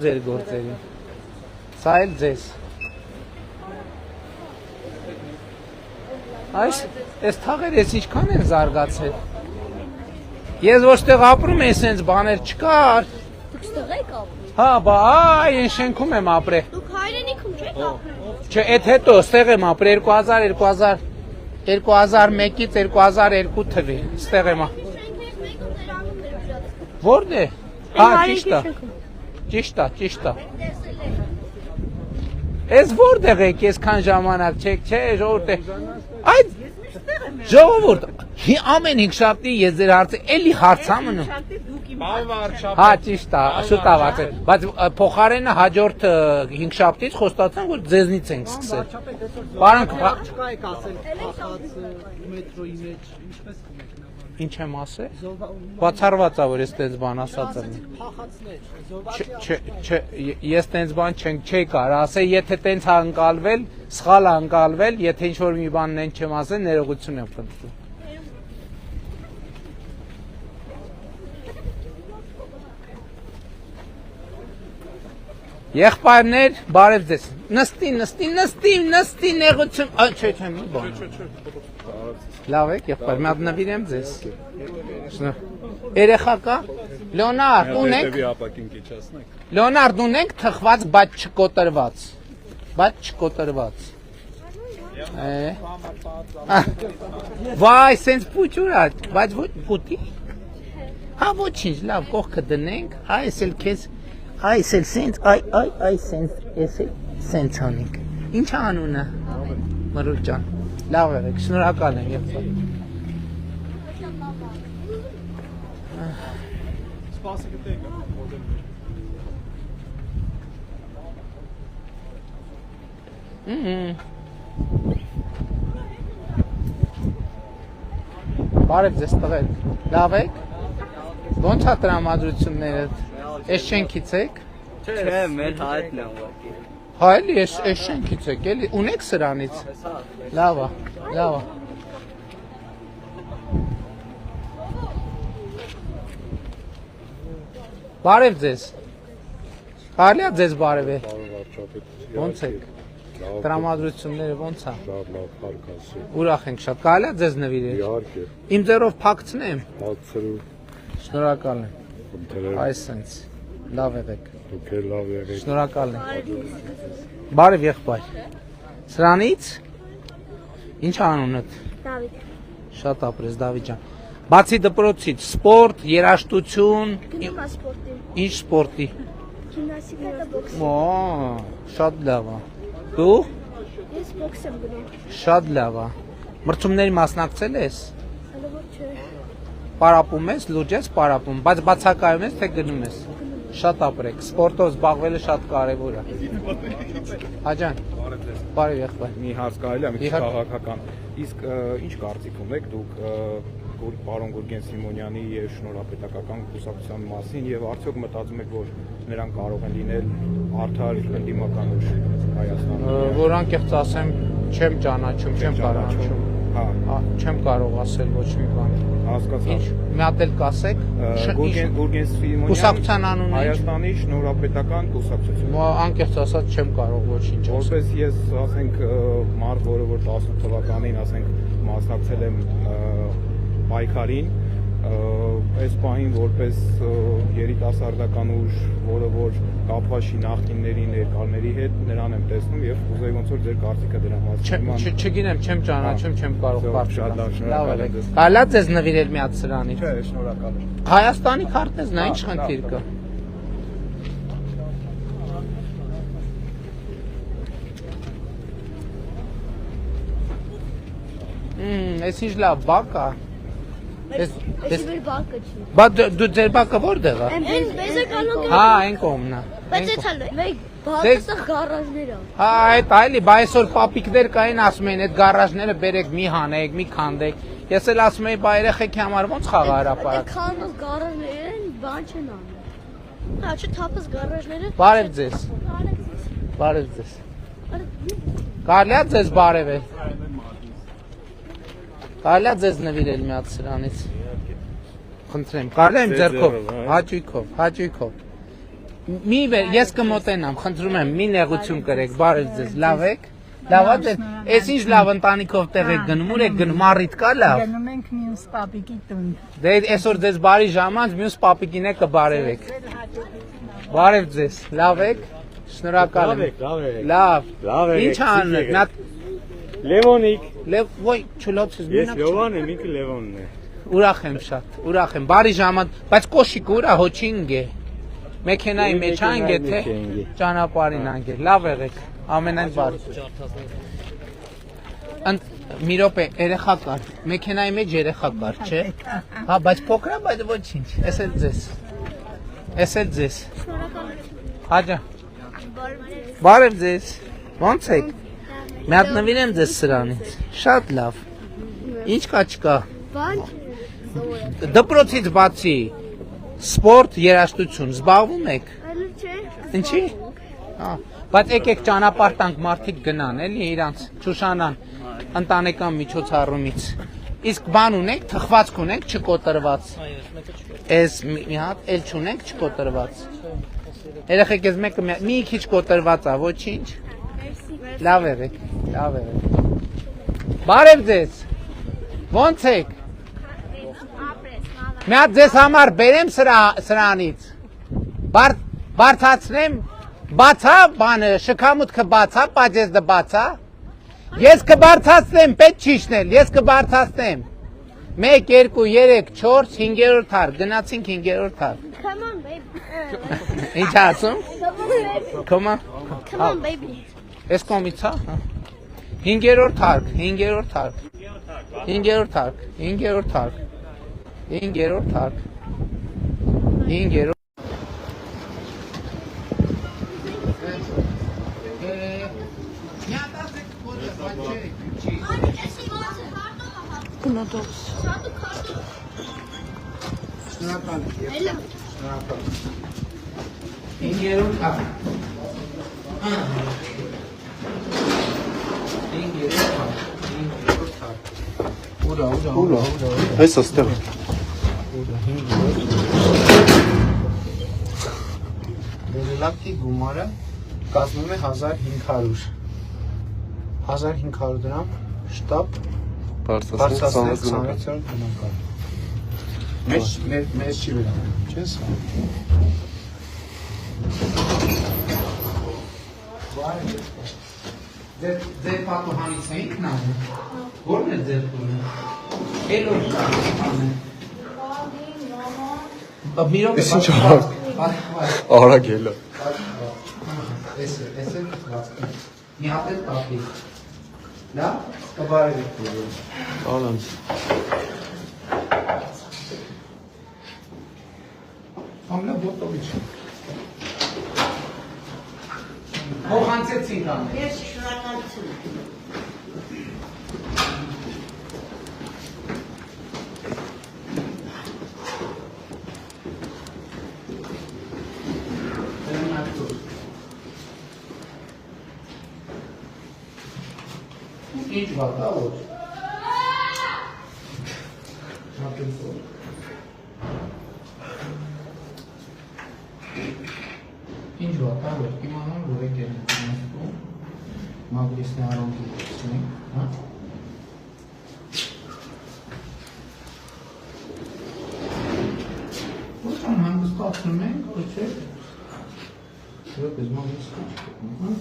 Ձեր գործերին։ Սա էլ ձեզ։ Այս թաղերը ես ինչքան են զարգացել։ Ես ոչ տեղ ապրում եմ, սենց բաներ չկար։ Դուք ստեղ եք ապրում։ Հա, բա, այն շենքում եմ ապրել։ Դուք հայրենիքում չեք ապրում։ Չէ, այդ հետո ստեղ եմ ապրել 2001-ից 2002 թվի։ Ստեղ եմ։ Որն է։ Հա, ճիշտ է։ Ես որտեղ եք, այսքան ժամանակ չեք, չէ, ժողովուրդ։ Այդ ժողովուրդ, ամեն հինգշաբթի ես ձեր հարցը էլի հարցա մնում։ Հա, ճիշտ է, շուտ ավարտել, բայց փոխարենը հաջորդ հինգշաբթից խոստացան, որ ձեզնից ենք սկսել։ Պարոնք, չկա եք ասել փախած մետրոյի մեջ, ինչպես կմեկնաբանեք։ Ինչ եմ ասել։ Բացառված է, որ ես տենց բան ասած եմ։ Չէ, ես տենց բան չէի կարող ասել, եթե տենց է ընկալվել, սխալ է ընկալվել, եթե ինչ-որ մի բան նեն չեմ ասել, ներողություն եմ խնդրում։ Եղբայրներ, բարև ձեզ։ Նստի, նեղություն։ Չէ, մի բան։ Լավ եք, եղբայր, մի հատ նվիրեմ ձեզ։ Երեխա կա։ Լեոնարդ, ունենք թխված, բայց չկոտրված։ Վայ, սենց պուչուր է, բայց ոչ պուտի։ Հա, ոչինչ, լավ, կողքը դնենք, այս էլ քեզ, այս էլ սենց, այ սենց, ես էլ սենց անենք։ Ինչ անունը, Մրուլ ջան, լավ եղեք, շնորհակալ եմ, եղբայր։ Բարև ձեզ տղեր, լավ եք, ոնց է տրամադրություններդ, ես շենքից եք, Չէ, մեր հայտն է ուղղակի։ հա էլի ես շենքից եք, էլի ունեք սրանից, լավ է, բարև ձեզ, կարելի է ձեզ բարև է, ոնց եք, տրամադրությունները ոնց է, ուրախ ենք շատ, կարելի է ձեզ նվիրել, իմ ձեռով փակցնեմ, շնորհակալ եմ, այս սենց, լավ եղեք, շնորհակալ եմ, բարև եղբայր, սրանից, ինչ անունդ, Դավիթ, շատ ապրես Դավիթ ջան, բացի դպրոցից, սպորտ, երաժշտություն, գնում է սպորտի, ինչ սպորտի, գիմնաստիկա, բոքս, շատ լավ է, դու, ես բոքս եմ գնում, շատ լավ է, մրցումների մասնակցել ես, հալավոր չէ, պարապում ես, լուջ ես պարապում, բայց բացակայում ես, թե գնում ես, շատ ապրեք, սպորտով զբաղվելը շատ կարևոր է, հաջան, բարև եղբայր, մի հարց կարելի է, մի քիչ քաղաքական, իսկ ինչ կարծիք ունեք դուք պարոն Գուրգեն Սիմոնյանի եւ շնորհապետական կուսակցության մասին եւ արդյոք մտածում եք, որ նրանք կարող են լինել արդար ընդդիմական ուժ Հայաստանում։ որ անկեղծ ասեմ, չեմ ճանաչում, չեմ կարող ասել ոչ մի բան։ Հասկացա։ Մի հատ էլ կասեք։ Գուրգեն Սիմոնյան Կուսակցության անունը Հայաստանի շնորհապետական կուսակցություն։ Անկեղծ ասած չեմ կարող ոչինչ ասել։ Որպես ես, ասենք, մարդ, որը որ 18 թվականին, ասենք, մասնակցել եմ պայքարին, այս պահին որպես երիտասարդական ուժ, որը որ կապված չի նախկինների ներկաների հետ, նրան եմ տեսնում եւ ուզեի ոնց որ ձեր կարծիքը դրա մասին։ Չգիտեմ, չեմ ճանաչում, չեմ կարող Շատ լավ, շնորհակալ եմ։ Կարելի է ձեզ նվիրել մի հատ սրանից։ Չէ, շնորհակալ եմ։ Հայաստանի քարտեզն է, ինչ խնդիր կա։ Այս ինչ լավ բակ է։ ես վեր բակը չի, Բա դու ձեր բակը որտեղ է։ բեզը կանոն Հա, այն կողմն է։ բայց ես հալու, մեկ բակը սա գարաժներ է, Հա, այդ այլի, բա այսօր պապիկներ կային ասում են, այդ գարաժները բերեք, մի հանեք, մի քանդեք։ Ես էլ ասում եի, բա երեխեքի համար ոնց խաղա հրապարակ։ քանոս գարաժներ են, բան չեն անում, հա, չէ թափս գարաժները, Բարև ձեզ։ Բարև ձեզ։ Կարելի է ձեզ բարևել։ Կարելի է ձեզ նվիրել մի հատ սրանից։ Խնդրեմ, կարելի է իմ ձեռքով, հաճույքով։ Մի ես կմոտենամ, խնդրում եմ, մի նեղություն կրեք, բարև ձեզ, լավ եք։ Լավ է, այս ինչ լավ ընտանիքով տեղ եք գնում, ուր եք գնում, առիթ կա լավ։ Գնում ենք մյուս պապիկի տուն։ Դե այսօր ձեզ բարի ժամանց մյուս պապիկին եք կբարևեք։ Բարև ձեզ, լավ եք։ Շնորհակալ եմ։ Լավ։ Ինչ անեք, նա Լևոնիկ, ոյ չլոցես ես Լևոն եմ, ինքը Լևոնն է։ Ուրախ եմ շատ, ուրախ եմ, բարի ժամանց, բայց կոշիկ ուրա հոչինգ է։ Մեքենայի մեջ անք է թե ճանապարհին անք է, լավ եղեք, ամենայն բարի։ Մի րոպե, երեխա կար, մեքենայի մեջ երեխա կար, չէ։ Հա, բայց փոքր է, բայց ոչինչ, էս էլ ձեզ։ Հաջա։ Բարև ձեզ։ Ոնց եք։ Մի հատ նվիրեմ ձեզ սրանից։ Շատ լավ։ Ինչ կա չկա։ Դպրոցից բացի սպորտ, երաժշտություն զբաղվում եք։ Ինչի։ Բայց եկեք ճանապարհ տանք մարդիկ գնան, էլի իրանց ճուշանան ընտանեկան միջոցառումից։ Իսկ բան ունեք, թխվածք ունեք չկոտրված։ Էս մի հատ էլ չունենք չկոտրված։ Երեխեք ես մեկը մի քիչ կոտրված է, ոչինչ։ Լավ եղեք, լավ եղեք։ Բարև ձեզ։ Ոնց եք։ Մի հատ ձեզ համար բերեմ սրանից։ Բարձացնեմ, բացա, բանը, շքամուտքը բացա, պաջեզդը բացա։ Ես կբարձացնեմ, պետք չիշնել, ես կբարձացնեմ։ 1, 2, 3, 4, 5-րդ հարկ, գնացինք 5-րդ հարկ։ Come on, baby. Ինչ ասում։ Come on, baby. Ես կոմից հա։ 5-րդ հարկ, 5-րդ հարկ։ 5-րդ հարկ, 5-րդ հարկ։ 5-րդ հարկ։ 5-րդ Այս աստեղ։ Դերելակի գումարը կազմում է 1500 դրամ շտապ բարձրացնել 26-րդ բնակարան։ Մեզ չի վերանում, չես։ Ձեր պատուհանից էինք նայում։ Որն է ձեր տունը։ Էլոր կան։ Բիրոք Ինչ արագ ելա։ Էս է մի հատ էլ տապի։ Լավ, կբարևեք բոլորը։ Անեմ։ Ամլա բոտովիչ։ Փոխանցեցինք անել։ Ես շնորհակալություն։ Ինչ վատա ոչ։ Ինչ վատա ոչ, իմանամ, որ եք են նստում, մագլիսնի առոնքի կսնենք, հա։ Ոչ ան հանգստացնում ենք, ոչ է։ Ոչ ես մագլիսնի չկետնում, հա։